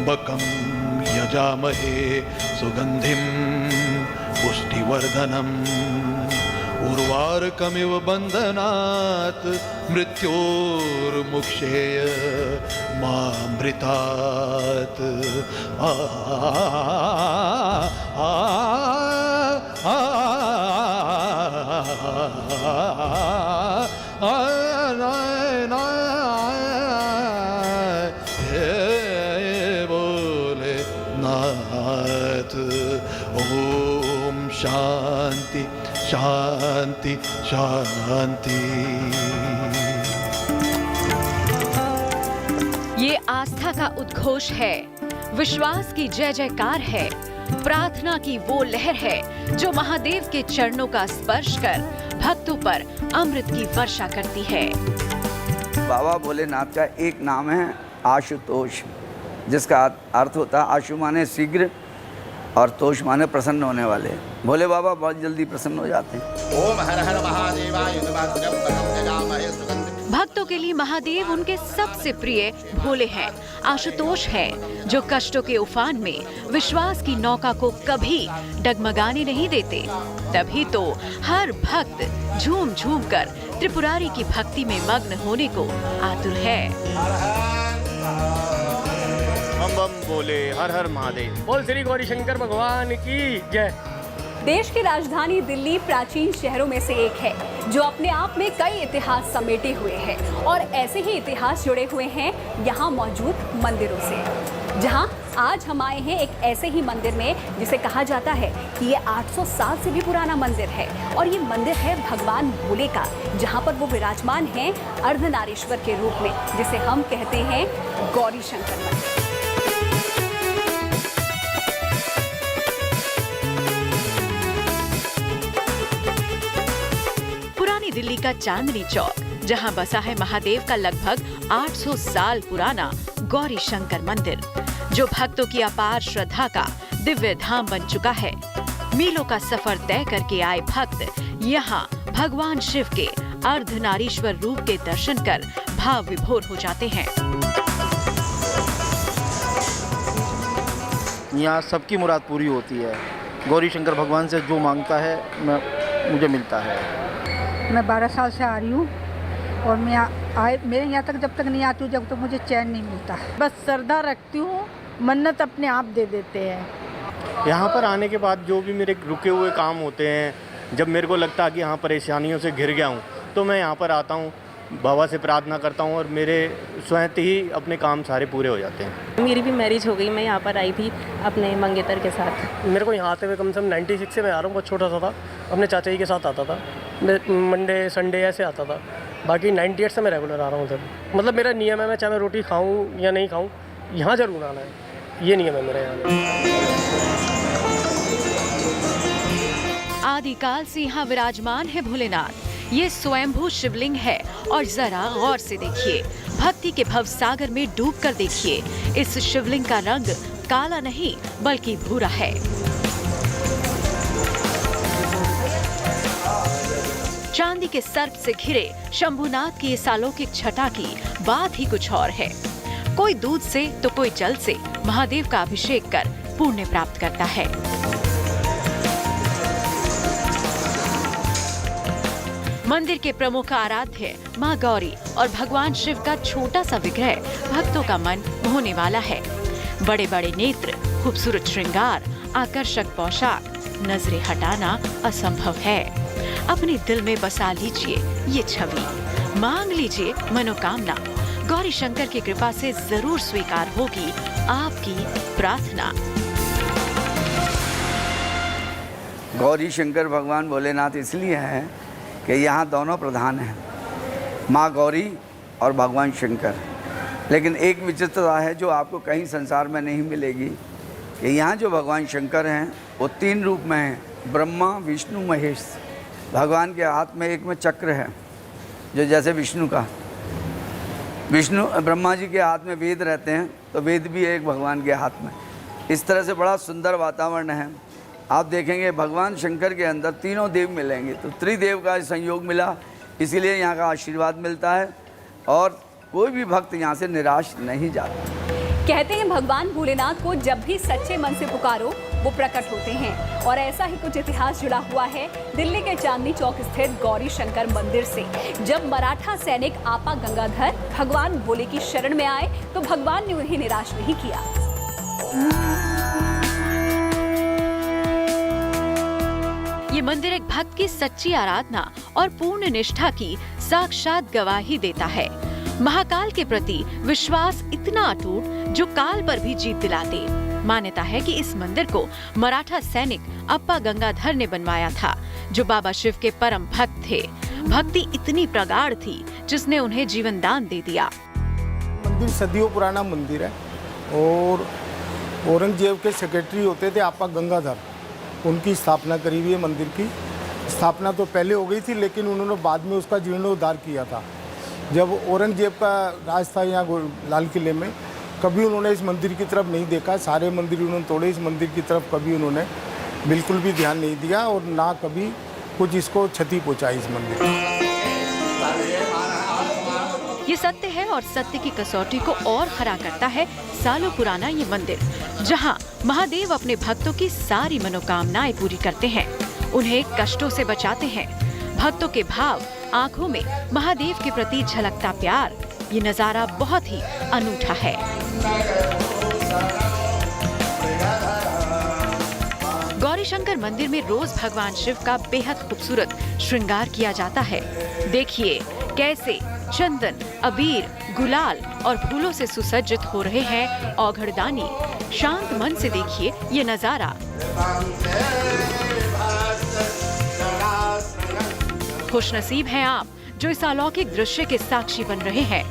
त्र्यंबकं यजामहे सुगंधिं पुष्टिवर्धनम् उर्वारुकमिव बन्धनात् मृत्योर्मुक्षेय मामृतात्। ओम शांति शांति शांति। ये आस्था का उद्घोष है, विश्वास की जय जयकार है, प्रार्थना की वो लहर है जो महादेव के चरणों का स्पर्श कर भक्तों पर अमृत की वर्षा करती है। बाबा भोलेनाथ का एक नाम है आशुतोष, जिसका अर्थ होता है आशु माने शीघ्र और तोष माने प्रसन्न होने वाले। भोले बाबा बहुत जल्दी प्रसन्न हो जाते हैं। ओम हर हर महादेवाय। भक्तों के लिए महादेव उनके सबसे प्रिय भोले हैं, आशुतोष हैं, जो कष्टों के उफान में विश्वास की नौका को कभी डगमगाने नहीं देते। तभी तो हर भक्त झूम झूम कर त्रिपुरारी की भक्ति में मग्न होने को आतुर है। बम बम बोले, हर हर महादेव। बोल श्री गौरी शंकर भगवान की जय। देश की राजधानी दिल्ली प्राचीन शहरों में से एक है जो अपने आप में कई इतिहास समेटे हुए है और ऐसे ही इतिहास जुड़े हुए हैं यहाँ मौजूद मंदिरों से। जहाँ आज हम आए हैं एक ऐसे ही मंदिर में जिसे कहा जाता है कि ये 800 साल से भी पुराना मंदिर है और ये मंदिर है भगवान भोले का, जहाँ पर वो विराजमान हैं अर्धनारीश्वर के रूप में, जिसे हम कहते हैं गौरी शंकर मंदिर। दिल्ली का चांदनी चौक, जहां बसा है महादेव का लगभग 800 साल पुराना गौरी शंकर मंदिर, जो भक्तों की अपार श्रद्धा का दिव्य धाम बन चुका है। मीलों का सफर तय करके आए भक्त यहां भगवान शिव के अर्धनारीश्वर रूप के दर्शन कर भाव विभोर हो जाते हैं। यहाँ सबकी मुराद पूरी होती है। गौरी शंकर भगवान से जो मांगता है मुझे मिलता है। मैं 12 साल से आ रही हूँ और मेरे यहाँ तक जब तक नहीं आती हूँ जब तक मुझे चैन नहीं मिलता। बस श्रद्धा रखती हूँ, मन्नत अपने आप दे देते हैं। यहाँ पर आने के बाद जो भी मेरे रुके हुए काम होते हैं, जब मेरे को लगता है कि यहाँ परेशानियों से घिर गया हूँ, तो मैं यहाँ पर आता हूँ, बाबा से प्रार्थना करता हूँ और मेरे स्वयं ही अपने काम सारे पूरे हो जाते हैं। मेरी भी मैरिज हो गई, मैं यहाँ पर आई थी अपने मंगेतर के साथ। मेरे को यहाँ आते हुए कम से कम 96 से मैं आ रहा हूँ, बहुत छोटा सा था, अपने चाचा जी के साथ आता था, मंडे संडे ऐसे आता था। बाकी 98 से मैं रेगुलर आ रहा हूँ सर। मतलब मेरा नियम है, मैं चाहे मैं रोटी खाऊँ या नहीं खाऊँ, यहाँ जरूर आना है, ये नियम है मेरा यहाँ। आदिकाल से यहाँ विराजमान है भोलेनाथ। ये स्वयंभू शिवलिंग है और जरा गौर से देखिए, भक्ति के भव सागर में डूब कर देखिए। इस शिवलिंग का रंग काला नहीं बल्कि भूरा है। चांदी के सर्प से घिरे शंभुनाथ की इस अलौकिक छटा की बात ही कुछ और है। कोई दूध से तो कोई जल से महादेव का अभिषेक कर पुण्य प्राप्त करता है। मंदिर के प्रमुख आराध्य मां गौरी और भगवान शिव का छोटा सा विग्रह भक्तों का मन मोहने वाला है। बड़े बड़े नेत्र, खूबसूरत श्रृंगार, आकर्षक पोशाक, नजरें हटाना असंभव है। अपने दिल में बसा लीजिए ये छवि, मांग लीजिए मनोकामना। गौरी शंकर की कृपा से जरूर स्वीकार होगी आपकी प्रार्थना। गौरी शंकर भगवान भोलेनाथ इसलिए हैं कि यहाँ दोनों प्रधान हैं, माँ गौरी और भगवान शंकर। लेकिन एक विचित्रता है जो आपको कहीं संसार में नहीं मिलेगी कि यहाँ जो भगवान शंकर हैं वो 3 रूप में हैं, ब्रह्मा विष्णु महेश। भगवान के हाथ में एक में चक्र है, जो जैसे विष्णु का, ब्रह्मा जी के हाथ में वेद रहते हैं, तो वेद भी एक भगवान के हाथ में। इस तरह से बड़ा सुंदर वातावरण है। आप देखेंगे भगवान शंकर के अंदर तीनों देव मिलेंगे, तो त्रिदेव का संयोग मिला, इसीलिए यहाँ का आशीर्वाद मिलता है और कोई भी भक्त यहाँ से निराश नहीं जाता। कहते हैं भगवान भोलेनाथ को जब भी सच्चे मन से पुकारो वो प्रकट होते हैं और ऐसा ही कुछ इतिहास जुड़ा हुआ है दिल्ली के चांदनी चौक स्थित गौरी शंकर मंदिर से। जब मराठा सैनिक आपा गंगाधर भगवान भोले की शरण में आए तो भगवान ने उन्हें निराश नहीं किया। ये मंदिर एक भक्त की सच्ची आराधना और पूर्ण निष्ठा की साक्षात गवाही देता है। महाकाल के प्रति विश्वास इतना अटूट जो काल पर भी जीत दिलाते। मान्यता है कि इस मंदिर को मराठा सैनिक अप्पा गंगाधर ने बनवाया था, जो बाबा शिव के परम भक्त थे। भक्ति इतनी प्रगाढ़ थी जिसने उन्हें जीवन दान दे दिया। मंदिर सदियों पुराना मंदिर है और औरंगजेब के सेक्रेटरी होते थे अप्पा गंगाधर, उनकी स्थापना करी हुई है। मंदिर की स्थापना तो पहले हो गई थी, लेकिन उन्होंने बाद में उसका जीर्णोद्धार किया था। जब औरंगजेब का राज था यहाँ लाल किले में, कभी उन्होंने इस मंदिर की तरफ नहीं देखा। सारे मंदिर उन्होंने तोड़े, इस मंदिर की तरफ कभी उन्होंने बिल्कुल भी ध्यान नहीं दिया और ना कभी कुछ इसको क्षति पहुँचाई इस मंदिर को। ये सत्य है और सत्य की कसौटी को और खरा करता है सालों पुराना ये मंदिर, जहां महादेव अपने भक्तों की सारी मनोकामनाएं पूरी करते हैं, उन्हें कष्टों से बचाते हैं। भक्तों के भाव, आंखों में महादेव के प्रति झलकता प्यार, ये नजारा बहुत ही अनूठा है। गौरी शंकर मंदिर में रोज भगवान शिव का बेहद खूबसूरत श्रृंगार किया जाता है। देखिए कैसे चंदन, अबीर, गुलाल और फूलों से सुसज्जित हो रहे हैं औघड़दानी। शांत मन से देखिए ये नजारा। खुशनसीब हैं आप जो इस अलौकिक दृश्य के साक्षी बन रहे हैं।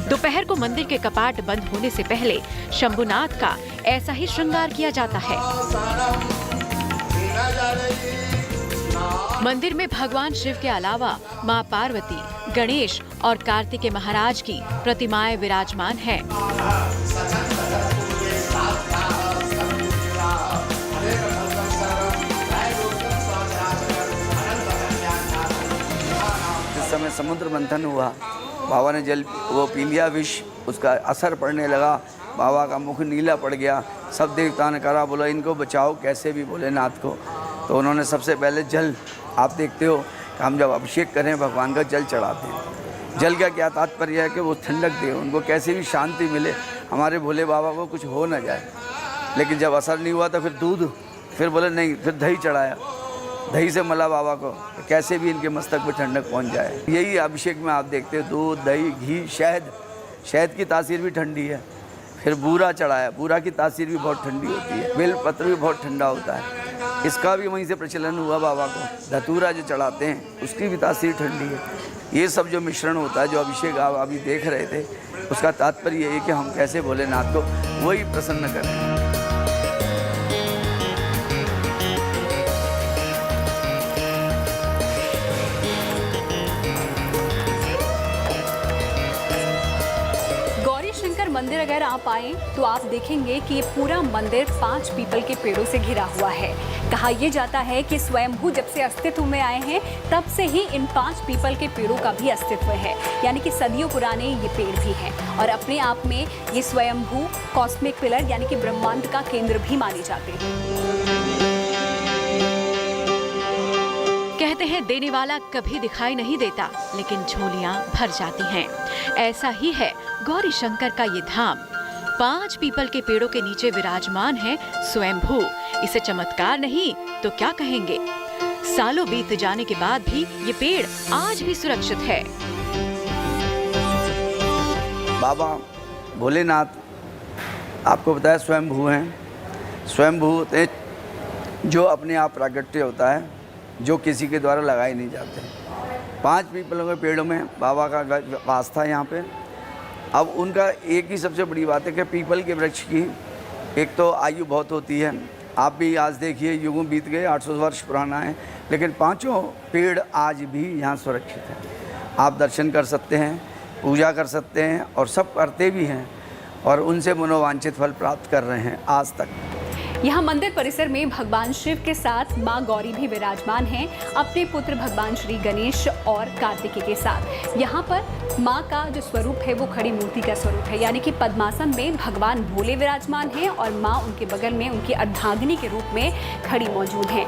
दोपहर को मंदिर के कपाट बंद होने से पहले शंभुनाथ का ऐसा ही श्रृंगार किया जाता है। मंदिर में भगवान शिव के अलावा मां पार्वती, गणेश और कार्तिकेय महाराज की प्रतिमाएं विराजमान हैं। जिस समय समुद्र मंथन हुआ, बाबा ने जल वो पी लिया विष, उसका असर पड़ने लगा, बाबा का मुख नीला पड़ गया। सब देवता ने कहा बोला इनको बचाओ कैसे भी भोलेनाथ को। तो उन्होंने सबसे पहले जल, आप देखते हो कि हम जब अभिषेक करें भगवान का जल चढ़ाते हैं। जल का क्या तात्पर्य है कि वो ठंडक दे, उनको कैसे भी शांति मिले, हमारे भोले बाबा को कुछ हो ना जाए। लेकिन जब असर नहीं हुआ तो फिर दूध, फिर बोले नहीं, फिर दही चढ़ाया, दही से मला बाबा को, कैसे भी इनके मस्तक पर ठंडक पहुंच जाए। यही अभिषेक में आप देखते हो, दूध, दही, घी, शहद, शहद की तासीर भी ठंडी है। फिर बूरा चढ़ाया, बूरा की तासीर भी बहुत ठंडी होती है। बेल पत्र भी बहुत ठंडा होता है, इसका भी वहीं से प्रचलन हुआ बाबा को। धतूरा जो चढ़ाते हैं उसकी भी तासीर ठंडी है। ये सब जो मिश्रण होता है, जो अभिषेक आप अभी देख रहे थे, उसका तात्पर्य ये है कि हम कैसे भोलेनाथ को वही प्रसन्न करें। मंदिर अगर आप आए तो आप देखेंगे कि ये पूरा मंदिर 5 पीपल के पेड़ों से घिरा हुआ है। कहा यह जाता है कि स्वयंभू जब से अस्तित्व में आए हैं तब से ही इन 5 पीपल के पेड़ों का भी अस्तित्व है, यानी कि सदियों पुराने ये पेड़ भी हैं और अपने आप में ये स्वयंभू कॉस्मिक पिलर यानी कि ब्रह्मांड का केंद्र भी माने जाते हैं। कहते हैं देने वाला कभी दिखाई नहीं देता, लेकिन झोलियां भर जाती हैं। ऐसा ही है गौरी शंकर का ये धाम। 5 पीपल के पेड़ों के नीचे विराजमान है स्वयंभू। इसे चमत्कार नहीं तो क्या कहेंगे। सालों बीत जाने के बाद भी ये पेड़ आज भी सुरक्षित है। बाबा भोलेनाथ आपको बताया स्वयंभू हैं। स्वयंभू होते हैं जो अपने आप प्राकट्य होता है, जो किसी के द्वारा लगाए नहीं जाते। 5 पीपलों के पेड़ों में बाबा का वास था यहाँ पे। अब उनका एक ही सबसे बड़ी बात है कि पीपल के वृक्ष की एक तो आयु बहुत होती है। आप भी आज देखिए युगों बीत गए, 800 वर्ष पुराना है, लेकिन 5 पेड़ आज भी यहाँ सुरक्षित हैं। आप दर्शन कर सकते हैं, पूजा कर सकते हैं और सब करते भी हैं और उनसे मनोवांछित फल प्राप्त कर रहे हैं आज तक। यहाँ मंदिर परिसर में भगवान शिव के साथ मां गौरी भी विराजमान हैं, अपने पुत्र भगवान श्री गणेश और कार्तिकेय के साथ। यहाँ पर मां का जो स्वरूप है वो खड़ी मूर्ति का स्वरूप है, यानी कि पद्मासन में भगवान भोले विराजमान हैं और मां उनके बगल में उनकी अर्धांगिनी के रूप में खड़ी मौजूद हैं।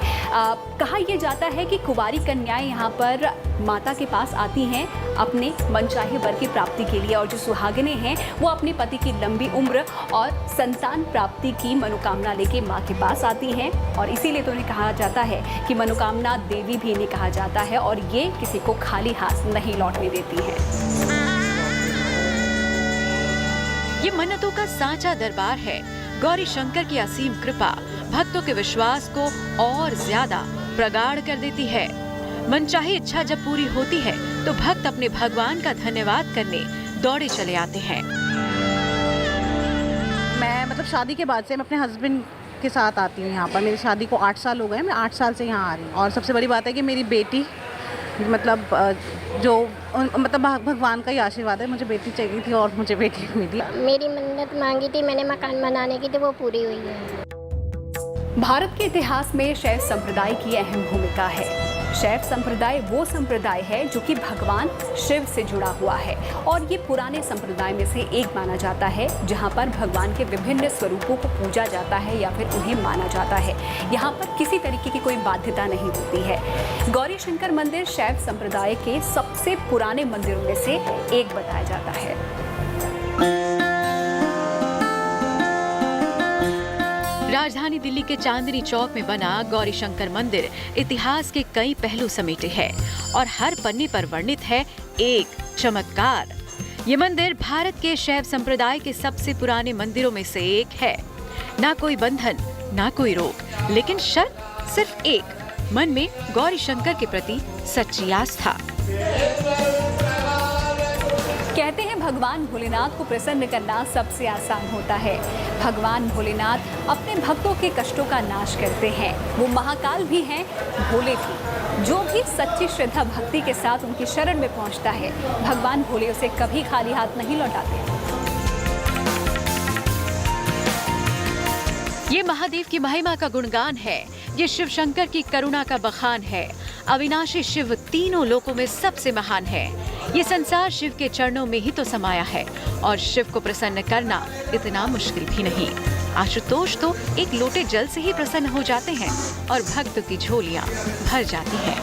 कहा यह जाता है कि कुंवारी कन्याएं यहाँ पर माता के पास आती हैं अपने मनचाहे वर की प्राप्ति के लिए, और जो सुहागिनें हैं वो अपने पति की लंबी उम्र और संतान प्राप्ति की मनोकामना लेके माँ के पास आती हैं, और इसीलिए तो इन्हें कहा जाता है कि मनोकामना देवी भी इन्हें कहा जाता है, और ये किसी को खाली हाथ नहीं लौटने देती है। ये मन्नतों का सांचा दरबार है। गौरी शंकर की असीम कृपा भक्तों के विश्वास को और ज्यादा प्रगाढ़ कर देती है। मनचाही इच्छा जब पूरी होती है तो भक्त अपने भगवान का धन्यवाद करने दौड़े चले आते हैं। मैं मतलब शादी के बाद से मैं अपने हस्बैंड के साथ आती हूँ यहाँ पर। मेरी शादी को 8 साल हो गए, मैं 8 साल से यहाँ आ रही हूँ। और सबसे बड़ी बात है कि मेरी बेटी मतलब जो मतलब भगवान का ही आशीर्वाद है, मुझे बेटी चाहिए थी और मुझे बेटी मिली। मेरी मन्नत मांगी थी, मैंने मकान बनाने की थी, वो पूरी हुई है। भारत के इतिहास में शैव संप्रदाय की अहम भूमिका है। शैव संप्रदाय वो संप्रदाय है जो कि भगवान शिव से जुड़ा हुआ है, और ये पुराने संप्रदाय में से एक माना जाता है जहाँ पर भगवान के विभिन्न स्वरूपों को पूजा जाता है या फिर उन्हें माना जाता है। यहाँ पर किसी तरीके की कोई बाध्यता नहीं होती है। गौरी शंकर मंदिर शैव संप्रदाय के सबसे पुराने मंदिरों में से एक बताया जाता है। राजधानी दिल्ली के चांदनी चौक में बना गौरी शंकर मंदिर इतिहास के कई पहलू समेटे है और हर पन्ने पर वर्णित है एक चमत्कार। ये मंदिर भारत के शैव संप्रदाय के सबसे पुराने मंदिरों में से एक है। ना कोई बंधन, ना कोई रोक, लेकिन शर्त सिर्फ एक, मन में गौरी शंकर के प्रति सच्ची आस्था। कहते हैं भगवान भोलेनाथ को प्रसन्न करना सबसे आसान होता है। भगवान भोलेनाथ अपने भक्तों के कष्टों का नाश करते हैं। वो महाकाल भी हैं, भोले भी। जो भी सच्ची श्रद्धा भक्ति के साथ उनकी शरण में पहुंचता है, भगवान भोले उसे कभी खाली हाथ नहीं लौटाते। ये महादेव की महिमा का गुणगान है। ये शिव शंकर की करुणा का बखान है। अविनाशी शिव तीनों लोकों में सबसे महान है। ये संसार शिव के चरणों में ही तो समाया है, और शिव को प्रसन्न करना इतना मुश्किल भी नहीं। आशुतोष तो एक लोटे जल से ही प्रसन्न हो जाते हैं और भक्तों की झोलियां भर जाती हैं।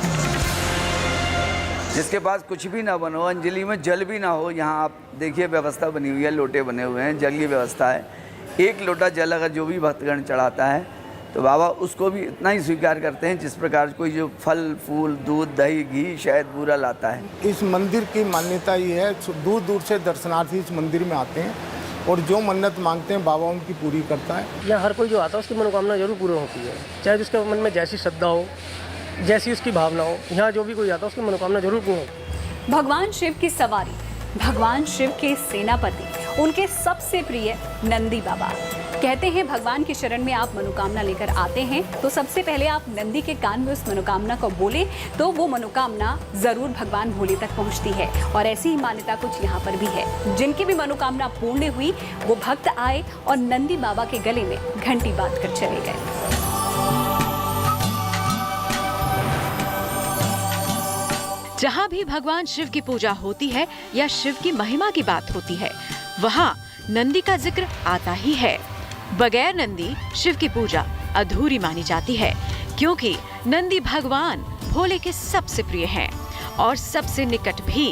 जिसके पास कुछ भी ना बनो, अंजलि में जल भी ना हो, यहाँ आप देखिए व्यवस्था बनी हुई है, लोटे बने हुए हैं, जल की व्यवस्था है। एक लोटा जल अगर जो भी भक्तगण चढ़ाता है तो बाबा उसको भी इतना ही स्वीकार करते हैं जिस प्रकार कोई जो फल फूल दूध दही घी शहद बूरा लाता है। इस मंदिर की मान्यता ये है, दूर दूर से दर्शनार्थी इस मंदिर में आते हैं और जो मन्नत मांगते हैं बाबा उनकी पूरी करता है। यहाँ हर कोई जो आता है उसकी मनोकामना जरूर पूरी होती है, चाहे जिसके मन में जैसी श्रद्धा हो, जैसी उसकी भावना हो। यहाँ जो भी कोई आता है उसकी मनोकामना जरूर पूर्ण होती है। भगवान शिव की सवारी, भगवान शिव के सेनापति, उनके सबसे प्रिय नंदी बाबा। कहते हैं भगवान की शरण में आप मनोकामना लेकर आते हैं तो सबसे पहले आप नंदी के कान में उस मनोकामना को बोले तो वो मनोकामना जरूर भगवान भोले तक पहुंचती है। और ऐसी ही मान्यता कुछ यहाँ पर भी है। जिनकी भी मनोकामना पूर्ण हुई वो भक्त आए और नंदी बाबा के गले में घंटी बांध कर चले गए। जहाँ भी भगवान शिव की पूजा होती है या शिव की महिमा की बात होती है, वहाँ नंदी का जिक्र आता ही है। बगैर नंदी शिव की पूजा अधूरी मानी जाती है, क्योंकि नंदी भगवान भोले के सबसे प्रिय हैं और सबसे निकट भी।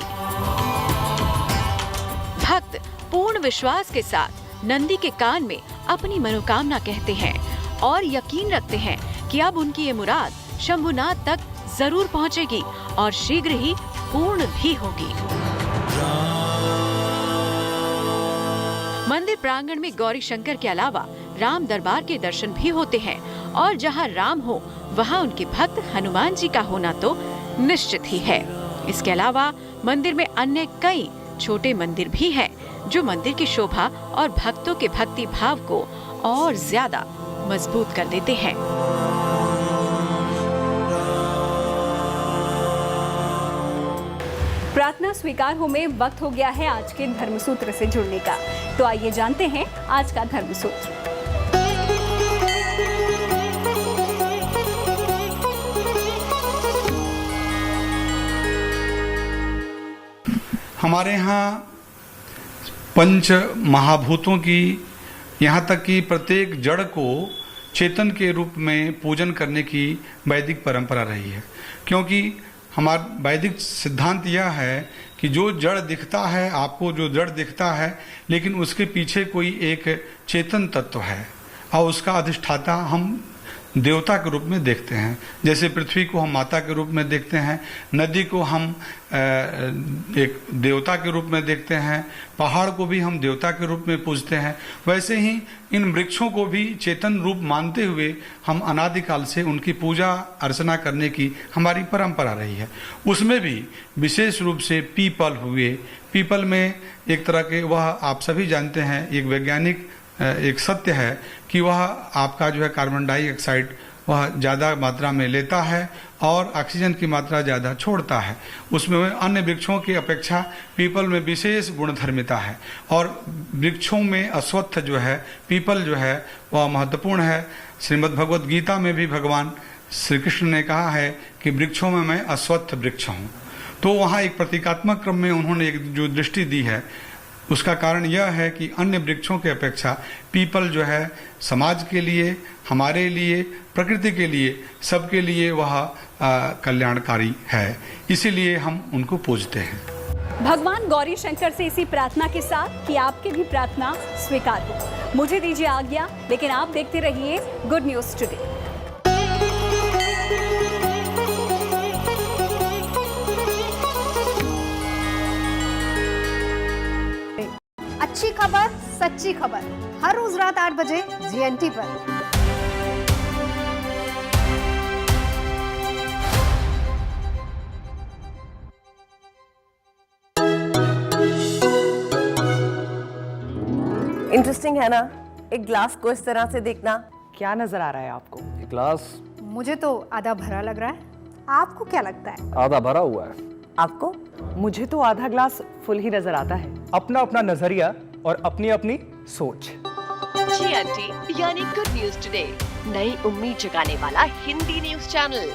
भक्त पूर्ण विश्वास के साथ नंदी के कान में अपनी मनोकामना कहते हैं और यकीन रखते हैं कि अब उनकी ये मुराद शंभुनाथ तक जरूर पहुंचेगी और शीघ्र ही पूर्ण भी होगी। मंदिर प्रांगण में गौरी शंकर के अलावा राम दरबार के दर्शन भी होते हैं, और जहां राम हो वहां उनके भक्त हनुमान जी का होना तो निश्चित ही है। इसके अलावा मंदिर में अन्य कई छोटे मंदिर भी हैं, जो मंदिर की शोभा और भक्तों के भक्ति भाव को और ज्यादा मजबूत कर देते हैं। प्रार्थना स्वीकार हो में वक्त हो गया है आज के धर्मसूत्र से जुड़ने का। तो आइए जानते हैं आज का धर्मसूत्र। हमारे यहाँ पंच महाभूतों की, यहाँ तक कि प्रत्येक जड़ को चेतन के रूप में पूजन करने की वैदिक परंपरा रही है। क्योंकि हमारा वैदिक सिद्धांत यह है कि जो जड़ दिखता है, आपको जो जड़ दिखता है, लेकिन उसके पीछे कोई एक चेतन तत्व है और उसका अधिष्ठाता हम देवता के रूप में देखते हैं। जैसे पृथ्वी को हम माता के रूप में देखते हैं, नदी को हम एक देवता के रूप में देखते हैं, पहाड़ को भी हम देवता के रूप में पूजते हैं, वैसे ही इन वृक्षों को भी चेतन रूप मानते हुए हम अनादिकाल से उनकी पूजा अर्चना करने की हमारी परंपरा रही है। उसमें भी विशेष रूप से पीपल हुए। पीपल में एक तरह के, वह आप सभी जानते हैं, एक वैज्ञानिक एक सत्य है कि वह आपका जो है कार्बन डाइऑक्साइड वह ज़्यादा मात्रा में लेता है और ऑक्सीजन की मात्रा ज़्यादा छोड़ता है। उसमें अन्य वृक्षों की अपेक्षा पीपल में विशेष गुणधर्मिता है और वृक्षों में अश्वत्थ जो है, पीपल जो है वह महत्वपूर्ण है। श्रीमद् भगवद गीता में भी भगवान श्री कृष्ण ने कहा है कि वृक्षों में मैं अश्वत्थ वृक्ष हूँ। तो वहाँ एक प्रतीकात्मक क्रम में उन्होंने एक जो दृष्टि दी है, उसका कारण यह है कि अन्य वृक्षों की अपेक्षा पीपल जो है समाज के लिए, हमारे लिए, प्रकृति के लिए, सबके लिए वह कल्याणकारी है। इसीलिए हम उनको पूजते हैं। भगवान गौरी शंकर से इसी प्रार्थना के साथ कि आपकी भी प्रार्थना स्वीकार हो। मुझे दीजिए आज्ञा, लेकिन आप देखते रहिए गुड न्यूज टुडे। अच्छी खबर, सच्ची खबर, हर रोज रात 8 बजे GNT पर। इंटरेस्टिंग है ना, एक ग्लास को इस तरह से देखना। क्या नजर आ रहा है आपको? ग्लास मुझे तो आधा भरा लग रहा है, आपको क्या लगता है? आधा भरा हुआ है। आपको? मुझे तो आधा ग्लास फुल ही नजर आता है। अपना अपना नजरिया और अपनी अपनी सोच। GNT यानी गुड न्यूज टुडे, नई उम्मीद जगाने वाला हिंदी न्यूज चैनल।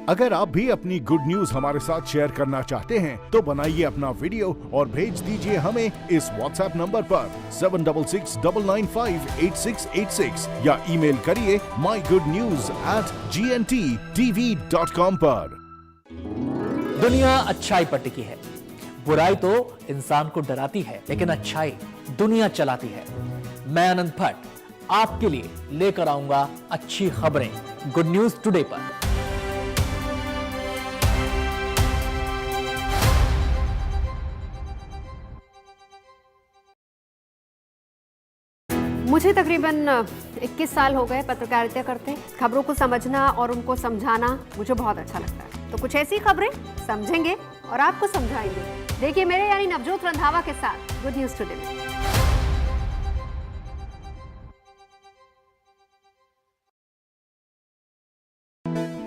अगर आप भी अपनी गुड न्यूज हमारे साथ शेयर करना चाहते हैं तो बनाइए अपना वीडियो और भेज दीजिए हमें इस WhatsApp नंबर पर 7669958686 या ईमेल करिए mygoodnews@gntv.com पर। दुनिया अच्छाई पर टिकी है। बुराई तो इंसान को डराती है, लेकिन अच्छाई दुनिया चलाती है। मैं अनंत भट्ट आपके लिए लेकर आऊंगा अच्छी खबरें गुड न्यूज टुडे पर। मुझे तकरीबन 21 साल हो गए पत्रकारिता करते। खबरों को समझना और उनको समझाना मुझे बहुत अच्छा लगता है। तो कुछ ऐसी खबरें समझेंगे और आपको समझाएंगे। देखिए मेरे यानी नवजोत रंधावा के साथ गुड न्यूज टुडे में।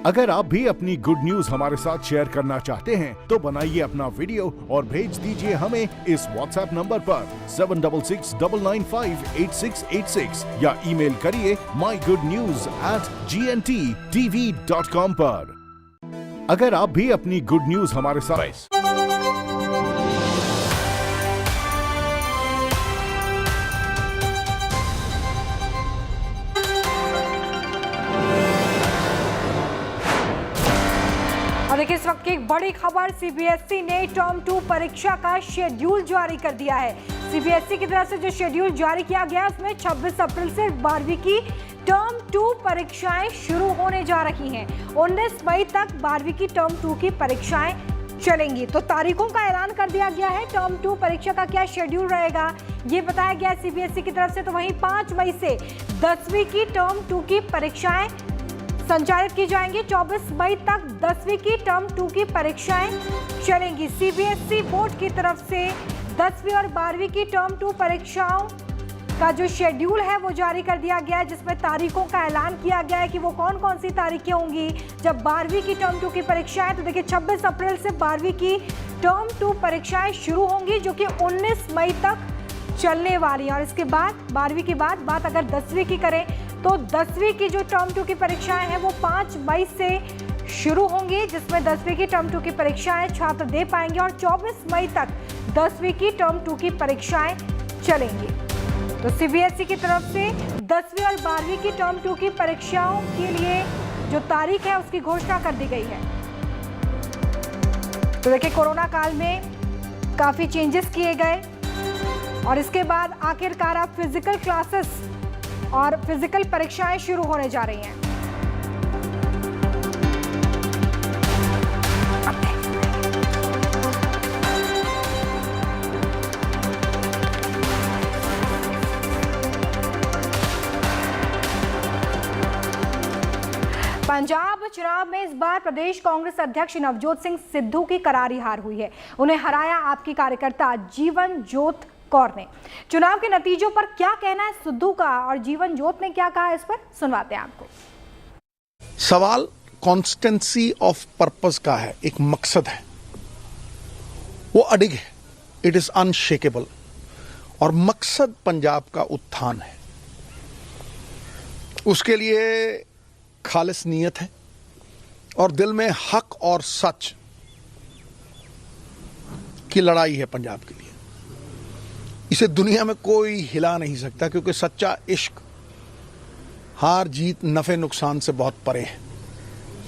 अगर आप भी अपनी गुड न्यूज हमारे साथ शेयर करना चाहते हैं तो बनाइए अपना वीडियो और भेज दीजिए हमें इस WhatsApp नंबर पर 7669958686 या ईमेल करिए mygoodnews@gntv.com पर। अगर आप भी अपनी गुड न्यूज हमारे साथ देखिए इस वक्त की एक बड़ी खबर, CBSE ने टर्म 2 परीक्षा का शेड्यूल जारी कर दिया है। CBSE की तरफ से जो शेड्यूल जारी किया गया है उसमें 26 अप्रैल से 12वीं की टर्म 2 परीक्षाएं शुरू होने जा रही हैं। 19 मई तक 12वीं की टर्म 2 की परीक्षाएं चलेंगी। तो तारीखों का ऐलान कर दिया गया है। टर्म 2 परीक्षा का क्या शेड्यूल रहेगा ये बताया गया है CBSE की तरफ से। तो वहीं 5 मई से 10वीं की टर्म 2 की परीक्षाएं संचालित की जाएंगी। 24 मई तक 10वीं की टर्म 2 की परीक्षाएं चलेंगी। CBSE बोर्ड की तरफ से 10वीं और 12वीं की टर्म 2 परीक्षाओं का जो शेड्यूल है वो जारी कर दिया गया है, जिसमें तारीखों का ऐलान किया गया है कि वो कौन कौन सी तारीखें होंगी जब 12वीं की टर्म 2 की परीक्षाएं। तो देखिए 26 अप्रैल से 12वीं की टर्म 2 परीक्षाएं शुरू होंगी जो कि 19 मई तक चलने वाली है। और इसके बाद 12वीं के बाद बात अगर 10वीं की करें तो 10वीं की जो टर्म 2 की परीक्षाएं हैं वो 5 मई से शुरू होंगी, जिसमें 10वीं की टर्म 2 की परीक्षाएं छात्र दे पाएंगे और 24 मई तक 10वीं की टर्म 2 की परीक्षाएं चलेंगी। तो सीबीएसई की तरफ से 10वीं और 12वीं की टर्म 2 की परीक्षाओं के लिए जो तारीख है उसकी घोषणा कर दी गई है। तो देखिए, कोरोना काल में काफी चेंजेस किए गए और इसके बाद आखिरकार अब फिजिकल क्लासेस और फिजिकल परीक्षाएं शुरू होने जा रही हैं। पंजाब चुनाव में इस बार प्रदेश कांग्रेस अध्यक्ष नवजोत सिंह सिद्धू की करारी हार हुई है। उन्हें हराया आपकी कार्यकर्ता जीवन ज्योत कौर ने। चुनाव के नतीजों पर क्या कहना है सिद्धू का और जीवन ज्योत ने क्या कहा, इस पर सुनवाते हैं आपको। सवाल कॉन्स्टेंसी ऑफ पर्पस का है, एक मकसद है, वो अडिग है, इट इज अनशेकेबल। और मकसद पंजाब का उत्थान है, उसके लिए खालिस नीयत है और दिल में हक और सच की लड़ाई है पंजाब के लिए। इसे दुनिया में कोई हिला नहीं सकता, क्योंकि सच्चा इश्क हार जीत नफे नुकसान से बहुत परे है,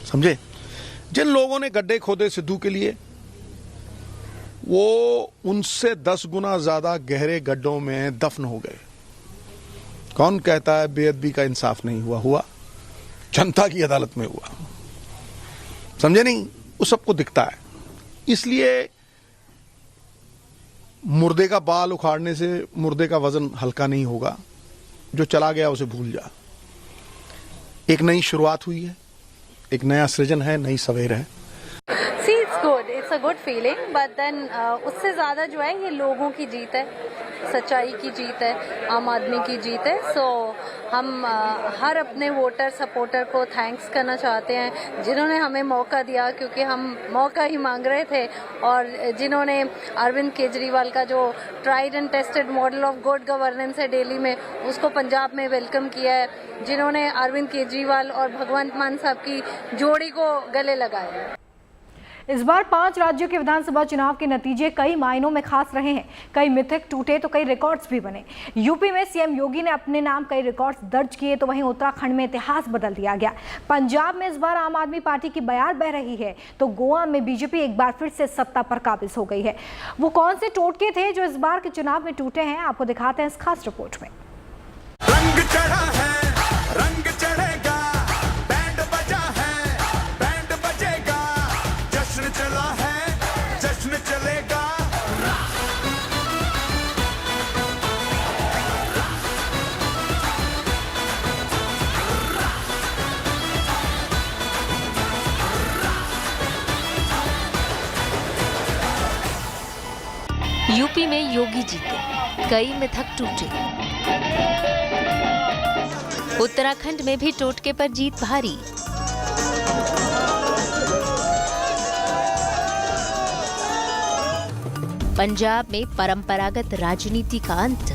समझे। जिन लोगों ने गड्ढे खोदे सिद्धू के लिए, वो उनसे 10 गुना ज्यादा गहरे गड्ढों में दफन हो गए। कौन कहता है बेअदबी का इंसाफ नहीं हुआ? हुआ, जनता की अदालत में हुआ, समझे नहीं, वो सबको दिखता है। इसलिए मुर्दे का बाल उखाड़ने से मुर्दे का वजन हल्का नहीं होगा। जो चला गया उसे भूल जा। एक नई शुरुआत हुई है, एक नया सृजन है, नई सवेर है। It's a good feeling, but then उससे ज़्यादा जो है ये लोगों की जीत है, सच्चाई की जीत है, आम आदमी की जीत है। सो हम हर अपने वोटर सपोर्टर को थैंक्स करना चाहते हैं, जिन्होंने हमें मौका दिया, क्योंकि हम मौका ही मांग रहे थे। और जिन्होंने अरविंद केजरीवाल का जो tried and tested model of good governance है दिल्ली में, उसको पंजाब में वेलकम किया है। जिन्होंने अरविंद केजरीवाल और भगवंत मान साहब की जोड़ी को गले लगाया। इस बार 5 राज्यों के विधानसभा चुनाव के नतीजे कई मायनों में खास रहे हैं। कई मिथक टूटे तो कई रिकॉर्ड्स भी बने। यूपी में सीएम योगी ने अपने नाम कई रिकॉर्ड्स दर्ज किए, तो वहीं उत्तराखंड में इतिहास बदल दिया गया। पंजाब में इस बार आम आदमी पार्टी की बयार बह रही है, तो गोवा में बीजेपी एक बार फिर से सत्ता पर काबिज हो गई है। वो कौन से टोटके थे जो इस बार के चुनाव में टूटे हैं, आपको दिखाते हैं इस खास रिपोर्ट में। रंग चढ़ा है, रंग चढ़ेगा, बैंड बजा है, बैंड बजेगा, जश्न चला है, जश्न चलेगा। यूपी में योगी जीते, कई मिथक टूटे। उत्तराखंड में भी टोटके पर जीत भारी। पंजाब में परंपरागत राजनीति का अंत। –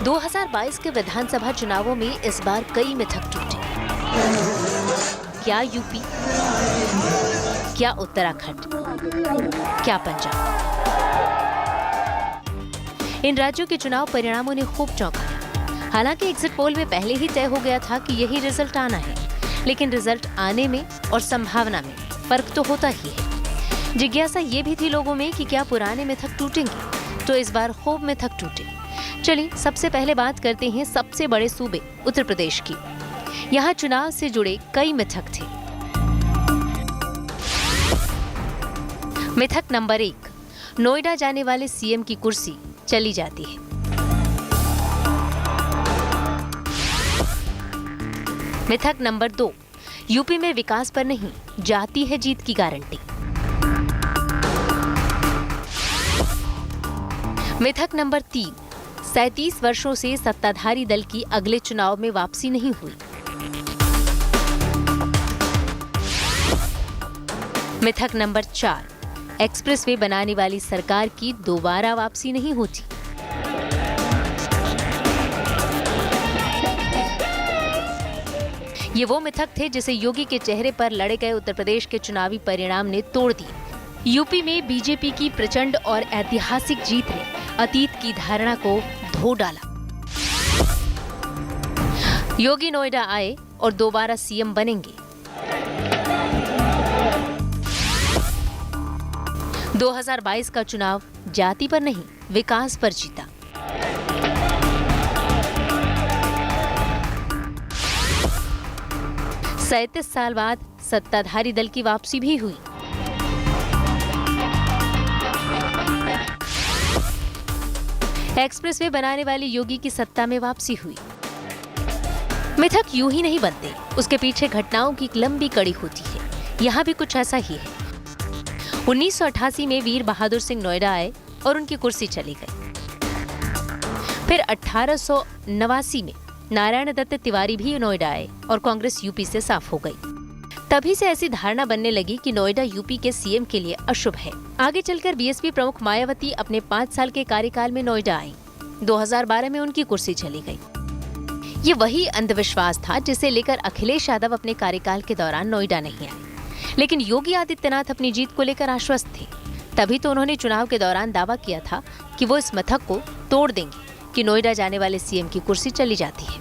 2022 के विधानसभा चुनावों में इस बार कई मिथक टूटे। क्या यूपी, क्या उत्तराखंड, क्या पंजाब? इन राज्यों के चुनाव परिणामों ने खूब चौंकाया। हालांकि एग्जिट पोल में पहले ही तय हो गया था कि यही रिजल्ट आना है, लेकिन रिजल्ट आने में और संभावना में फर्क तो होता ही है। जिज्ञासा ये भी थी लोगों में कि क्या पुराने मिथक टूटेंगे, तो इस बार खूब मिथक टूटे। चलिए सबसे पहले बात करते हैं सबसे बड़े सूबे उत्तर प्रदेश की। यहाँ चुनाव से जुड़े कई मिथक थे। मिथक नंबर 1, नोएडा जाने वाले सीएम की कुर्सी चली जाती है। मिथक नंबर 2, यूपी में विकास पर नहीं, जाती है जीत की गारंटी। मिथक नंबर 3, 37 वर्षों से सत्ताधारी दल की अगले चुनाव में वापसी नहीं हुई। मिथक नंबर 4, एक्सप्रेसवे बनाने वाली सरकार की दोबारा वापसी नहीं होती। ये वो मिथक थे जिसे योगी के चेहरे पर लड़े गए उत्तर प्रदेश के चुनावी परिणाम ने तोड़ दिए। यूपी में बीजेपी की प्रचंड और ऐतिहासिक जीत ने अतीत की धारणा को धो डाला। योगी नोएडा आए और दोबारा सीएम बनेंगे। 2022 का चुनाव जाति पर नहीं, विकास पर जीता। सैंतीस साल बाद सत्ताधारी दल की वापसी भी हुई। एक्सप्रेसवे बनाने वाले योगी की सत्ता में वापसी हुई। मिथक यूं ही नहीं बनते, उसके पीछे घटनाओं की एक लंबी कड़ी होती है। यहाँ भी कुछ ऐसा ही है। 1988 में वीर बहादुर सिंह नोएडा आए और उनकी कुर्सी चली गई। फिर 1889 में नारायण दत्त तिवारी भी नोएडा आए और कांग्रेस यूपी से साफ हो गई। तभी से ऐसी धारणा बनने लगी कि नोएडा यूपी के सीएम के लिए अशुभ है। आगे चलकर बीएसपी प्रमुख मायावती अपने 5 साल के कार्यकाल में नोएडा आई। 2012 में उनकी कुर्सी चली गई। ये वही अंधविश्वास था जिसे लेकर अखिलेश यादव अपने कार्यकाल के दौरान नोएडा नहीं आए। लेकिन योगी आदित्यनाथ अपनी जीत को लेकर आश्वस्त थे। तभी तो उन्होंने चुनाव के दौरान दावा किया था कि वो इस मिथक को तोड़ देंगे कि नोएडा जाने वाले सीएम की कुर्सी चली जाती है।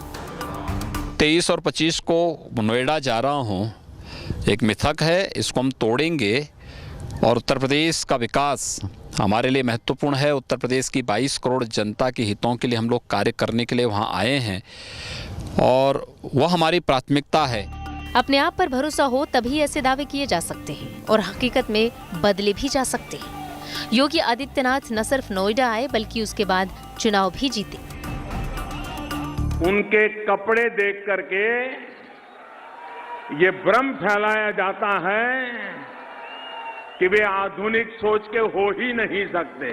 23 और 25 को नोएडा जा रहा हूँ, एक मिथक है, इसको हम तोड़ेंगे और उत्तर प्रदेश का विकास हमारे लिए महत्वपूर्ण है। उत्तर प्रदेश की 22 करोड़ जनता के हितों के लिए हम लोग कार्य करने के लिए वहाँ आए हैं और वह हमारी प्राथमिकता है। अपने आप पर भरोसा हो तभी ऐसे दावे किए जा सकते हैं और हकीकत में बदले भी जा सकते हैं। योगी आदित्यनाथ न सिर्फ नोएडा आए बल्कि उसके बाद चुनाव भी जीते। उनके कपड़े देख करके ये भ्रम फैलाया जाता है कि वे आधुनिक सोच के हो ही नहीं सकते।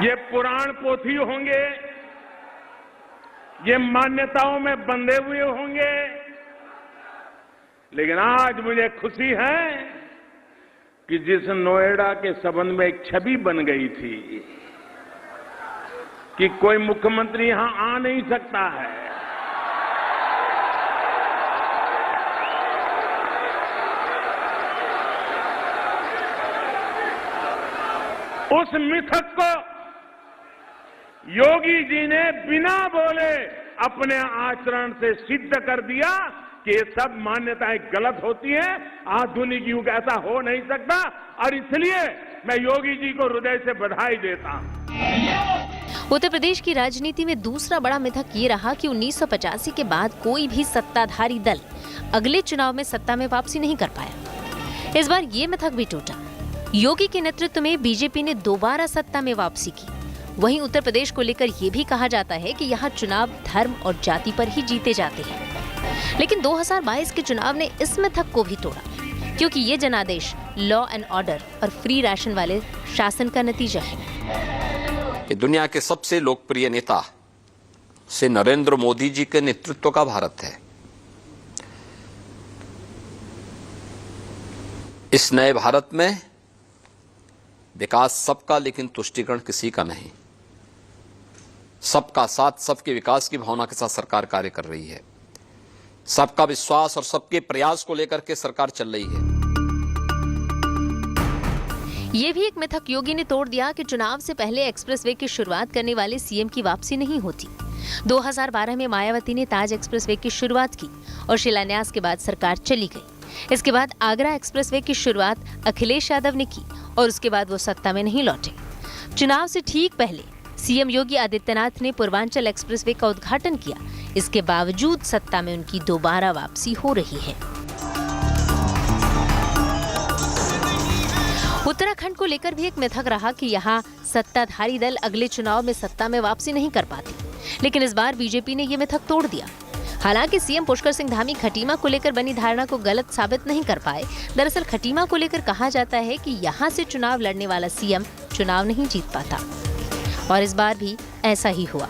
ये पुराण पोथी होंगे, ये मान्यताओं में बंधे हुए होंगे। लेकिन आज मुझे खुशी है कि जिस नोएडा के संबंध में एक छवि बन गई थी कि कोई मुख्यमंत्री यहां आ नहीं सकता है, उस मिथक को योगी जी ने बिना बोले अपने आचरण से सिद्ध कर दिया कि ये सब मान्यताएं गलत होती हैं, आधुनिक युग ऐसा हो नहीं सकता। और इसलिए मैं योगी जी को हृदय से बधाई देता हूं। उत्तर प्रदेश की राजनीति में दूसरा बड़ा मिथक ये रहा कि 1985 के बाद कोई भी सत्ताधारी दल अगले चुनाव में सत्ता में वापसी नहीं कर पाया। इस बार ये मिथक भी टूटा। योगी के नेतृत्व में बीजेपी ने दोबारा सत्ता में वापसी की। वहीं उत्तर प्रदेश को लेकर यह भी कहा जाता है कि यहाँ चुनाव धर्म और जाति पर ही जीते जाते हैं। लेकिन 2022 के चुनाव ने इस मिथक को भी तोड़ा, क्योंकि ये जनादेश लॉ एंड ऑर्डर और फ्री राशन वाले शासन का नतीजा है। दुनिया के सबसे लोकप्रिय नेता से नरेंद्र मोदी जी के नेतृत्व का भारत है। इस नए भारत में विकास सबका, लेकिन तुष्टीकरण किसी का नहीं। सबका साथ, सबके विकास की भावना के साथ सरकार कार्य कर रही है। सबका विश्वास और सबके प्रयास को लेकर के सरकार चल रही है। ये भी एक मिथक योगी ने तोड़ दिया कि चुनाव से पहले एक्सप्रेसवे की शुरुआत करने वाले सीएम की वापसी नहीं होती। 2012 में मायावती ने ताज एक्सप्रेसवे की शुरुआत की और शिलान्यास के बाद सरकार चली गई। इसके बाद आगरा एक्सप्रेसवे की शुरुआत अखिलेश यादव ने की और उसके बाद वो सत्ता में नहीं लौटे। चुनाव से ठीक पहले सीएम योगी आदित्यनाथ ने पूर्वांचल एक्सप्रेसवे का उद्घाटन किया। इसके बावजूद सत्ता में उनकी दोबारा वापसी हो रही है। उत्तराखंड को लेकर भी एक मिथक रहा कि यहाँ सत्ताधारी दल अगले चुनाव में सत्ता में वापसी नहीं कर पाती, लेकिन इस बार बीजेपी ने ये मिथक तोड़ दिया। हालांकि सीएम पुष्कर सिंह धामी खटीमा को लेकर बनी धारणा को गलत साबित नहीं कर पाए। दरअसल खटीमा को लेकर कहा जाता है कि यहाँ से चुनाव लड़ने वाला सीएम चुनाव नहीं जीत पाता, और इस बार भी ऐसा ही हुआ।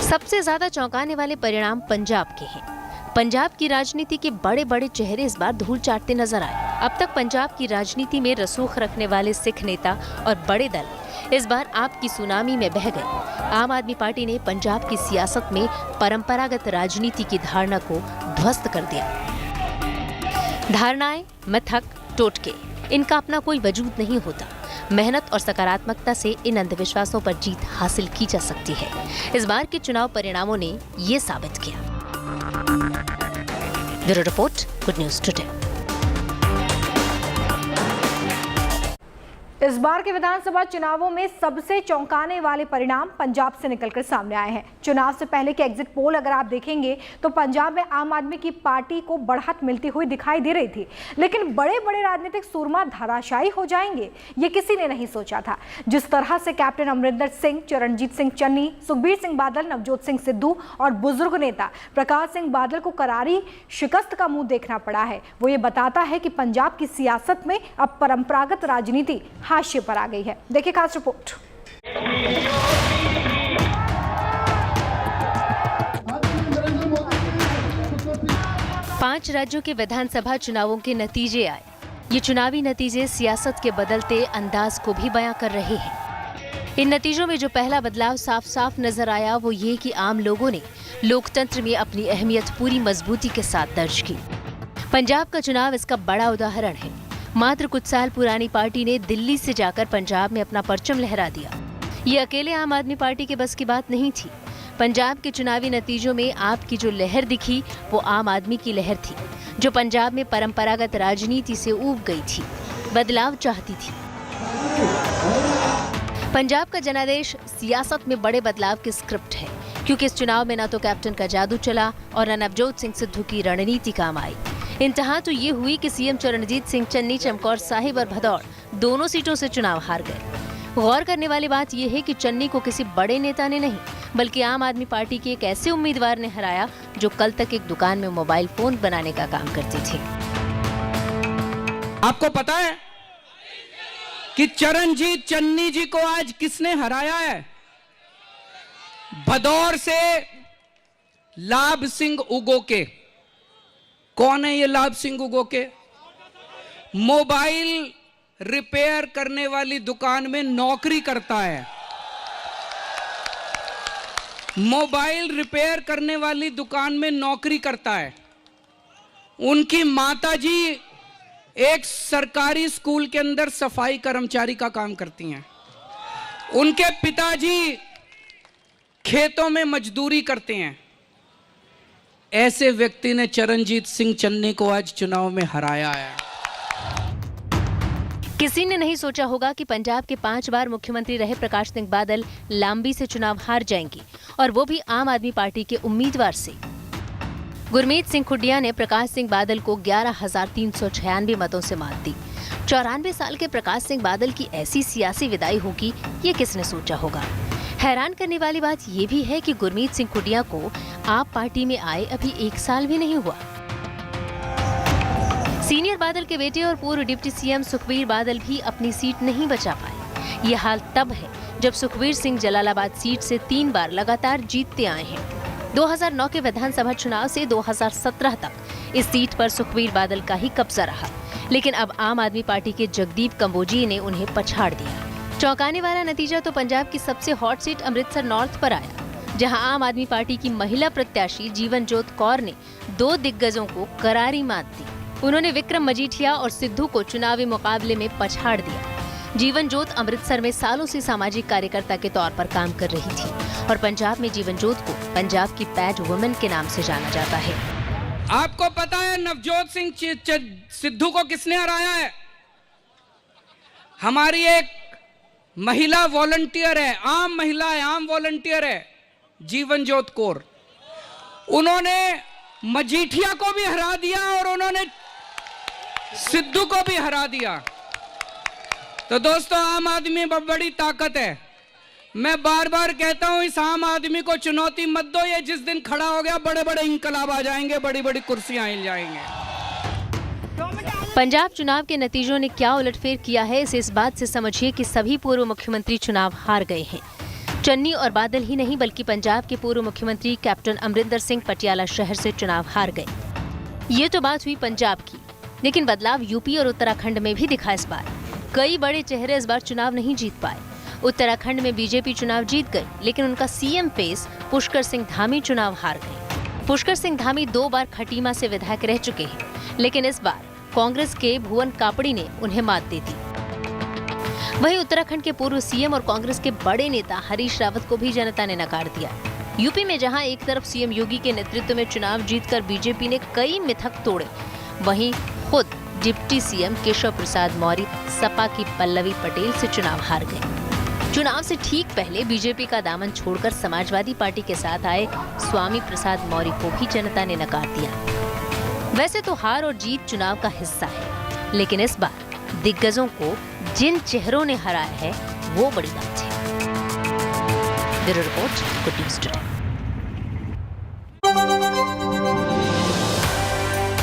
सबसे ज्यादा चौंकाने वाले परिणाम पंजाब के हैं। पंजाब की राजनीति के बड़े बड़े चेहरे इस बार धूल चाटते नजर आए। अब तक पंजाब की राजनीति में रसूख रखने वाले सिख नेता और बड़े दल इस बार आप की सुनामी में बह गए। आम आदमी पार्टी ने पंजाब की सियासत में परंपरागत राजनीति की धारणा को ध्वस्त कर दिया। धारणाएं, मिथक, टोटके, इनका अपना कोई वजूद नहीं होता। मेहनत और सकारात्मकता से इन अंधविश्वासों पर जीत हासिल की जा सकती है। इस बार के चुनाव परिणामों ने ये साबित किया। Bureau report, good news today. इस बार के विधानसभा चुनावों में सबसे चौंकाने वाले परिणाम पंजाब से निकलकर सामने आए हैं। चुनाव से पहले के एग्जिट पोल अगर आप देखेंगे तो पंजाब में आम आदमी की पार्टी को बढ़त मिलती हुई दिखाई दे रही थी, लेकिन बड़े बड़े राजनीतिक सूरमा धराशायी हो जाएंगे ये किसी ने नहीं सोचा था। जिस तरह से कैप्टन अमरिंदर सिंह, चरणजीत सिंह चन्नी, सुखबीर सिंह बादल, नवजोत सिंह सिद्धू और बुजुर्ग नेता प्रकाश सिंह बादल को करारी शिकस्त का मुंह देखना पड़ा है, वो ये बताता है कि पंजाब की सियासत में अब परंपरागत राजनीति हाशिए पर आ गई है। देखिए खास रिपोर्ट। पांच राज्यों के विधानसभा चुनावों के नतीजे आए। ये चुनावी नतीजे सियासत के बदलते अंदाज को भी बयां कर रहे हैं। इन नतीजों में जो पहला बदलाव साफ साफ नजर आया वो ये कि आम लोगों ने लोकतंत्र में अपनी अहमियत पूरी मजबूती के साथ दर्ज की। पंजाब का चुनाव इसका बड़ा उदाहरण है। मात्र कुछ साल पुरानी पार्टी ने दिल्ली से जाकर पंजाब में अपना परचम लहरा दिया। ये अकेले आम आदमी पार्टी के बस की बात नहीं थी। पंजाब के चुनावी नतीजों में आपकी जो लहर दिखी वो आम आदमी की लहर थी, जो पंजाब में परंपरागत राजनीति से ऊब गई थी, बदलाव चाहती थी। पंजाब का जनादेश सियासत में बड़े बदलाव की स्क्रिप्ट है, क्योंकि इस चुनाव में न तो कैप्टन का जादू चला और न नवजोत सिंह सिद्धू की रणनीति काम आई। इंतहा तो ये हुई कि सीएम चरणजीत सिंह चन्नी, चमकौर साहिब और भदौड़ दोनों सीटों से चुनाव हार गए। गौर करने वाली बात यह है कि चन्नी को किसी बड़े नेता ने नहीं बल्कि आम आदमी पार्टी के एक ऐसे उम्मीदवार ने हराया जो कल तक एक दुकान में मोबाइल फोन बनाने का काम करते थे। आपको पता है कि चरणजीत चन्नी जी को आज किसने हराया है? भदौर से लाभ सिंह उगोके। कौन है ये लाभ सिंह उगोके? मोबाइल रिपेयर करने वाली दुकान में नौकरी करता है। मोबाइल रिपेयर करने वाली दुकान में नौकरी करता है। उनकी माताजी एक सरकारी स्कूल के अंदर सफाई कर्मचारी का काम करती हैं। उनके पिताजी खेतों में मजदूरी करते हैं। ऐसे व्यक्ति ने चरणजीत सिंह चन्नी को आज चुनाव में हराया है। किसी ने नहीं सोचा होगा कि पंजाब के 5 बार मुख्यमंत्री रहे प्रकाश सिंह बादल लांबी से चुनाव हार जाएंगे, और वो भी आम आदमी पार्टी के उम्मीदवार से। गुरमीत सिंह खुडिया ने प्रकाश सिंह बादल को 11,396 मतों से मात दी। 94 साल के प्रकाश सिंह बादल की ऐसी सियासी विदाई होगी, ये किसने सोचा होगा। हैरान करने वाली बात यह भी है कि गुरमीत सिंह खुडिया को आप पार्टी में आए अभी 1 साल भी नहीं हुआ। सीनियर बादल के बेटे और पूर्व डिप्टी सीएम सुखबीर बादल भी अपनी सीट नहीं बचा पाए। ये हाल तब है जब सुखबीर सिंह जलालाबाद सीट से 3 बार लगातार जीतते आए हैं। 2009 के विधानसभा चुनाव से 2017 तक इस सीट पर सुखबीर बादल का ही कब्जा रहा, लेकिन अब आम आदमी पार्टी के जगदीप कंबोजी ने उन्हें पछाड़ दिया। चौंकाने वाला नतीजा तो पंजाब की सबसे हॉट सीट अमृतसर नॉर्थ पर आया, जहां आम आदमी पार्टी की महिला प्रत्याशी जीवनजोत कौर ने 2 दिग्गजों को करारी मात दी। उन्होंने विक्रम मजीठिया और सिद्धू को चुनावी मुकाबले में पछाड़ दिया। जीवनजोत अमृतसर में सालों से सामाजिक कार्यकर्ता के तौर पर काम कर रही थी, और पंजाब में जीवनजोत को पंजाब की पैड वुमेन के नाम से जाना जाता है। आपको पता है नवजोत सिंह सिद्धू को किसने हराया है? हमारी एक महिला वॉलंटियर है, आम महिला है, आम वॉलंटियर है, जीवनजोत कौर। उन्होंने मजीठिया को भी हरा दिया और उन्होंने सिद्धू को भी हरा दिया। तो दोस्तों, आम आदमी में बड़ी ताकत है। मैं बार बार कहता हूं, इस आम आदमी को चुनौती मत दो। ये जिस दिन खड़ा हो गया, बड़े बड़े इंकलाब आ जाएंगे, बड़ी बड़ी कुर्सियां हिल जाएंगे। पंजाब चुनाव के नतीजों ने क्या उलटफेर किया है, इसे इस बात से समझिए कि सभी पूर्व मुख्यमंत्री चुनाव हार गए हैं। चन्नी और बादल ही नहीं बल्कि पंजाब के पूर्व मुख्यमंत्री कैप्टन अमरिंदर सिंह पटियाला शहर से चुनाव हार गए। ये तो बात हुई पंजाब की, लेकिन बदलाव यूपी और उत्तराखंड में भी दिखा इस बार। कई बड़े चेहरे इस बार चुनाव नहीं जीत पाए। उत्तराखंड में बीजेपी चुनाव जीत गई, लेकिन उनका सीएम फेस पुष्कर सिंह धामी चुनाव हार गए। पुष्कर सिंह धामी 2 बार खटीमा से विधायक रह चुके हैं, लेकिन इस बार कांग्रेस के भुवन कापड़ी ने उन्हें मात दे दी। वहीं उत्तराखंड के पूर्व सीएम और कांग्रेस के बड़े नेता हरीश रावत को भी जनता ने नकार दिया। यूपी में जहां एक तरफ सीएम योगी के नेतृत्व में चुनाव जीतकर बीजेपी ने कई मिथक तोड़े, वहीं खुद डिप्टी सीएम केशव प्रसाद मौर्य सपा की पल्लवी पटेल से चुनाव हार गए। चुनाव से ठीक पहले बीजेपी का दामन छोड़कर समाजवादी पार्टी के साथ आए स्वामी प्रसाद मौर्य को भी जनता ने नकार दिया। वैसे तो हार और जीत चुनाव का हिस्सा है, लेकिन इस बार दिग्गजों को जिन चेहरों ने हराया है वो बड़ी बात है। Bureau report, good news today.